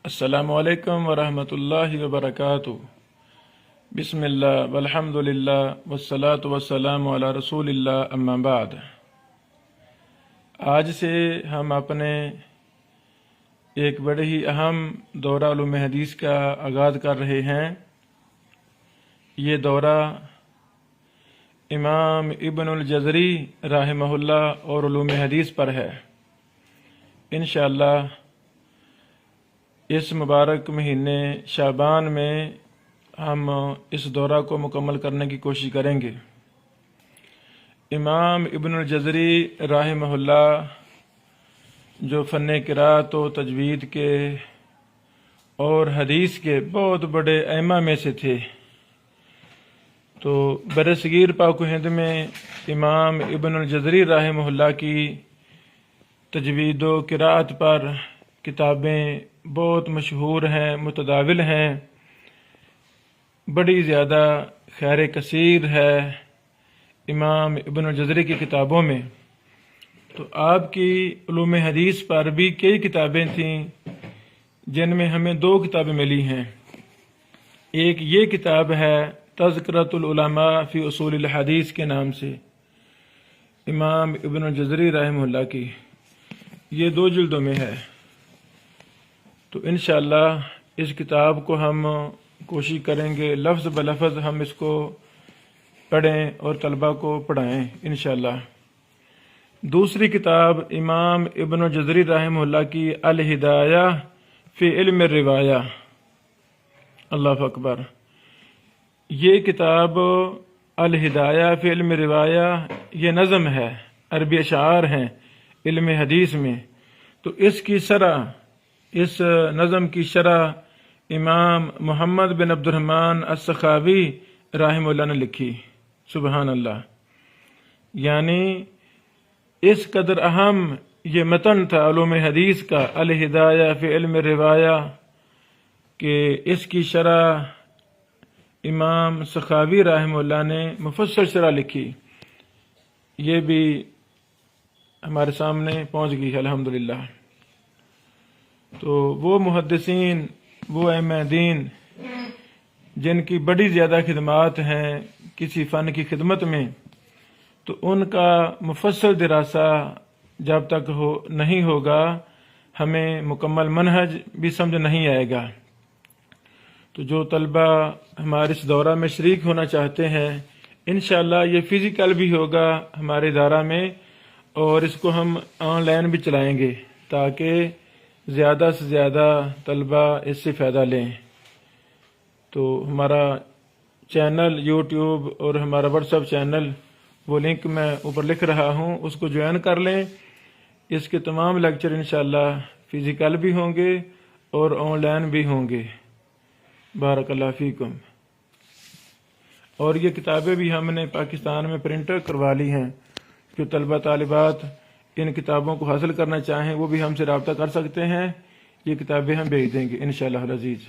अस्सलामु अलैकुम वरहमतुल्लाहि वबरकातुहू। बिस्मिल्लाह वल्हम्दुलिल्लाह वस्सलातु वस्सलामु अला रसूलिल्लाह अम्मा बाद। आज से हम अपने एक बड़े ही अहम दौरा उलूम हदीस का आगाज़ कर रहे हैं। ये दौरा इमाम इब्नुल जज़री रहमहुल्लाह और उलूम हदीस पर है। इंशाअल्लाह इस मुबारक महीने शाबान में हम इस दौरा को मुकम्मल करने की कोशिश करेंगे। इमाम इब्नुल जज़री रहमहुल्लाह जो फ़न क़िराअत व तजवीद के और हदीस के बहुत बड़े अइम्मा में से थे, तो बरसगीर पाक व हिंद में इमाम इब्नुल जज़री रहमहुल्लाह की तजवीद व क़िराअत पर किताबें बहुत मशहूर हैं, मुतदाविल हैं, बड़ी ज़्यादा खैर कसीर है इमाम इब्नुल जज़री की किताबों में। तो आपकी उलूम हदीस पर भी कई किताबें थीं जिनमें हमें दो किताबें मिली हैं। एक ये किताब है तज़किरतुल उलमा फ़ी उसूलिल हदीस के नाम से इमाम इब्नुल जज़री रहमहुल्लाह की, ये 2 जिल्दों में है। तो इंशाअल्लाह इस किताब को हम कोशिश करेंगे लफ्ज़ ब लफ्ज़ हम इसको पढ़ें और तलबा को पढ़ाएँ इंशाअल्लाह। दूसरी किताब इमाम इब्नुल जज़री रहमहुल्लाह की अल हिदाया फ़ी इल्म रिवाया। अल्लाहु अकबर। ये किताब अल हिदाया फ़ी इल्म रिवाया ये नज़म है, अरबी अशार हैं इल्म हदीस में। तो इसकी शरह, इस नज़म की शरह इमाम मोहम्मद बिन अब्दुर्रहमान अस्सखावी रहमहुल्लाह ने लिखी। सुबहान अल्लाह। यानी इस कदर अहम ये मतन था उलूम हदीस का अल हिदाया फ़ी इल्म रिवाया कि इसकी शरह इमाम सखावी रहमहुल्लाह ने मुफस्सल शरह लिखी। ये भी हमारे सामने पहुँच गई है अल्हम्दुलिल्लाह। तो वो मुहद्दिसीन, वो अइम्मा दीन जिनकी बड़ी ज़्यादा खिदमात हैं किसी फ़न की खिदमत में, तो उनका मुफस्सल दिरासा जब तक नहीं होगा हमें मुकम्मल मनहज भी समझ नहीं आएगा। तो जो तलबा हमारे इस दौरा में शरीक होना चाहते हैं, इंशाअल्लाह ये फ़िज़िकल भी होगा हमारे इदारा में और इसको हम ऑनलाइन भी चलाएँगे ताकि ज़्यादा से ज़्यादा तलबा इससे फ़ायदा लें। तो हमारा चैनल यूट्यूब और हमारा व्हाट्सएप चैनल, वो लिंक मैं ऊपर लिख रहा हूँ, उसको ज्वाइन कर लें। इसके तमाम लेक्चर इंशाअल्लाह फ़िज़िकल भी होंगे और ऑनलाइन भी होंगे। बारकल्लाहु फ़ीकुम। और ये किताबें भी हमने पाकिस्तान में प्रिंट करवा ली हैं। जो तलबा तालिबात इन किताबों को हासिल करना चाहें वो भी हमसे रब्ता कर सकते हैं। ये किताबें हम भेज देंगे इंशाअल्लाह अज़ीज़।